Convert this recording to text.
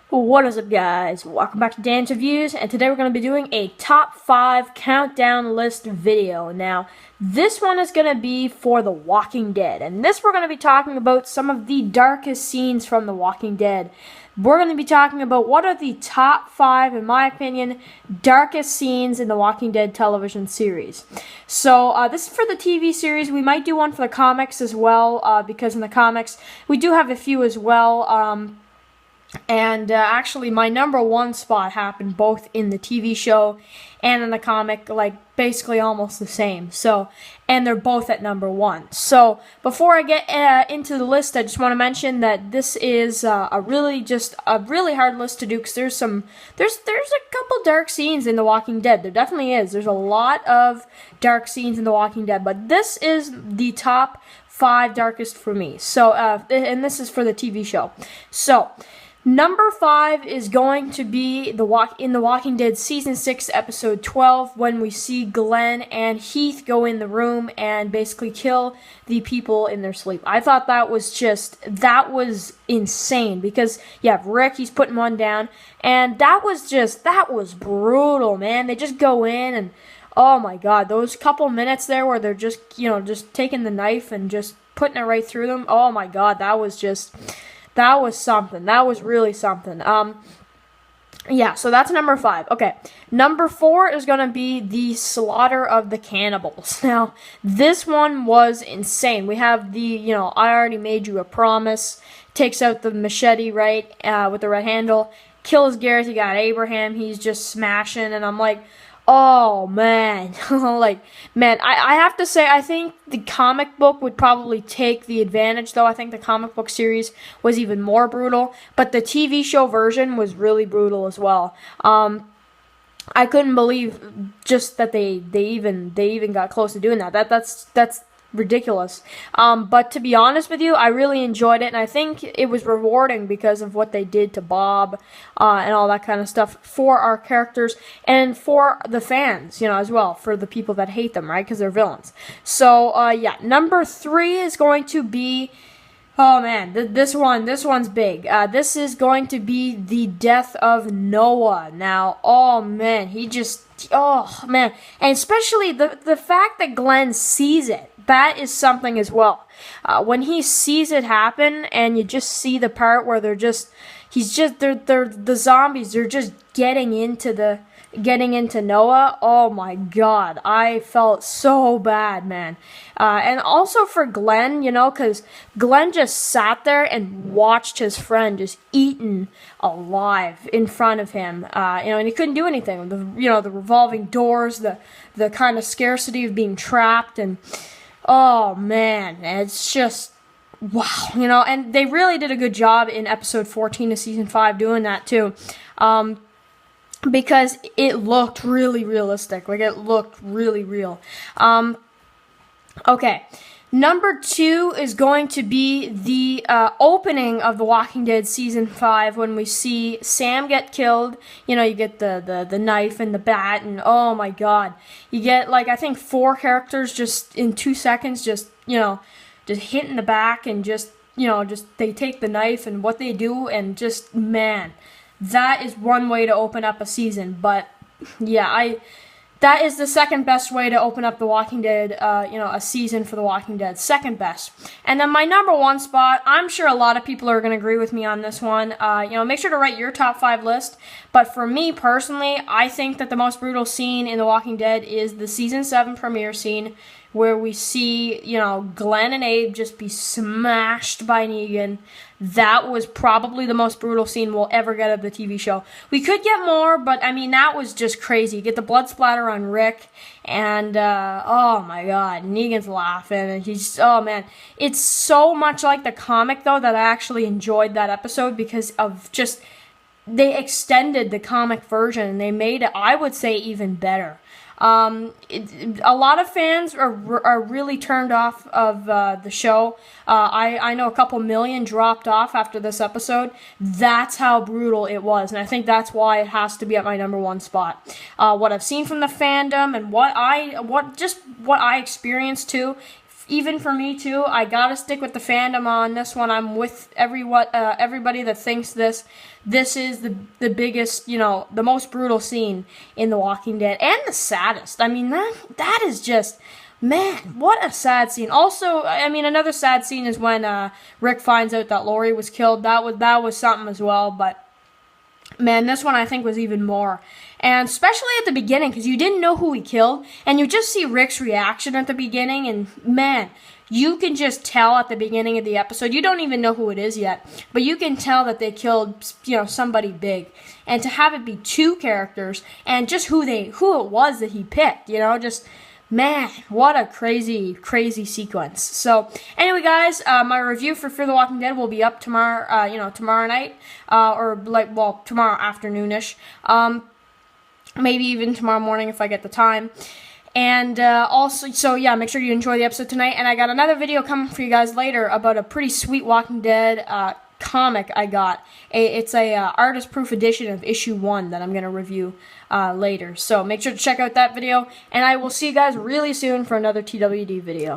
What is up, guys? Welcome back to Dan's Reviews, and today we're going to be doing a top 5 countdown list video. Now, this one is going to be for The Walking Dead, and this we're going to be talking about some of the darkest scenes from The Walking Dead. We're going to be talking about what are the top 5, in my opinion, darkest scenes in The Walking Dead television series. So, this is for the TV series. We might do one for the comics as well, because in the comics, we do have a few as well. And actually, my number one spot happened both in the TV show and in the comic, like basically almost the same. So, and they're both at number one. So, before I get into the list, I just want to mention that this is a really hard list to do because there's a couple dark scenes in The Walking Dead. There definitely is. There's a lot of dark scenes in The Walking Dead, but this is the top 5 darkest for me. So, and this is for the TV show. So. Number 5 is going to be in The Walking Dead Season 6, Episode 12, when we see Glenn and Heath go in the room and basically kill the people in their sleep. I thought that was insane because you have Rick, he's putting one down, and that was brutal, man. They just go in and, oh my god, those couple minutes there where they're just taking the knife and just putting it right through them, oh my god, that was something. That was really something. Yeah, so that's number 5. Okay, number 4 is going to be the slaughter of the cannibals. Now, this one was insane. We have the, I already made you a promise. Takes out the machete, right, with the red handle. Kills Garrett. You got Abraham. He's just smashing, and I'm like, oh, man. I have to say, I think the comic book would probably take the advantage, though. I think the comic book series was even more brutal, but the TV show version was really brutal as well. I couldn't believe just that they even got close to doing that. That's ridiculous. But to be honest with you, I really enjoyed it, and I think it was rewarding because of what they did to Bob and all that kind of stuff for our characters and for the fans, as well, for the people that hate them, right, because they're villains. So, yeah, number 3 is going to be, oh man, this one's big. This is going to be the death of Noah. Now, oh man, oh man, and especially the fact that Glenn sees it. That is something as well. When he sees it happen, and you just see the part where the zombies. They're just getting into Noah. Oh my god, I felt so bad, man. And also for Glenn, because Glenn just sat there and watched his friend just eaten alive in front of him. And he couldn't do anything. The revolving doors, the kind of scarcity of being trapped, and oh man, it's just wow, and they really did a good job in episode 14 of season 5 doing that too. Because it looked really realistic. Like, it looked really real. Okay. Number 2 is going to be the opening of The Walking Dead Season 5 when we see Sam get killed. You get the knife and the bat, and oh my god. You get, I think 4 characters just in 2 seconds just hit in the back and just they take the knife and what they do, and just, man, that is one way to open up a season. But, yeah, that is the second best way to open up The Walking Dead, a season for The Walking Dead. Second best. And then my number 1 spot, I'm sure a lot of people are going to agree with me on this one. Make sure to write your top 5 list. But for me personally, I think that the most brutal scene in The Walking Dead is the season 7 premiere scene, where we see, Glenn and Abe just be smashed by Negan. That was probably the most brutal scene we'll ever get of the TV show. We could get more, but, that was just crazy. You get the blood splatter on Rick, and, oh my god, Negan's laughing, and oh man. It's so much like the comic, though, that I actually enjoyed that episode because of just, they extended the comic version, and they made it, I would say, even better. A lot of fans are really turned off of the show. I know a couple million dropped off after this episode. That's how brutal it was, and I think that's why it has to be at my number 1 spot. What I've seen from the fandom and what I experienced too, even for me too, I gotta stick with the fandom on this one. I'm with everybody that thinks this is the biggest, you know, the most brutal scene in The Walking Dead, and the saddest. I mean, that is just, man, what a sad scene. Also, I mean, another sad scene is when Rick finds out that Lori was killed. That was something as well, but man, this one I think was even more. And especially at the beginning, because you didn't know who he killed, and you just see Rick's reaction at the beginning, and man, you can just tell at the beginning of the episode, you don't even know who it is yet, but you can tell that they killed, you know, somebody big. And to have it be two characters, and just who it was that he picked, you know, just, man, what a crazy, crazy sequence. So, anyway, guys, my review for Fear the Walking Dead will be up tomorrow, tomorrow night, or tomorrow afternoonish. Maybe even tomorrow morning if I get the time. And also, so yeah, make sure you enjoy the episode tonight. And I got another video coming for you guys later about a pretty sweet Walking Dead comic I got. It's a artist proof edition of issue 1 that I'm going to review later. So make sure to check out that video. And I will see you guys really soon for another TWD video.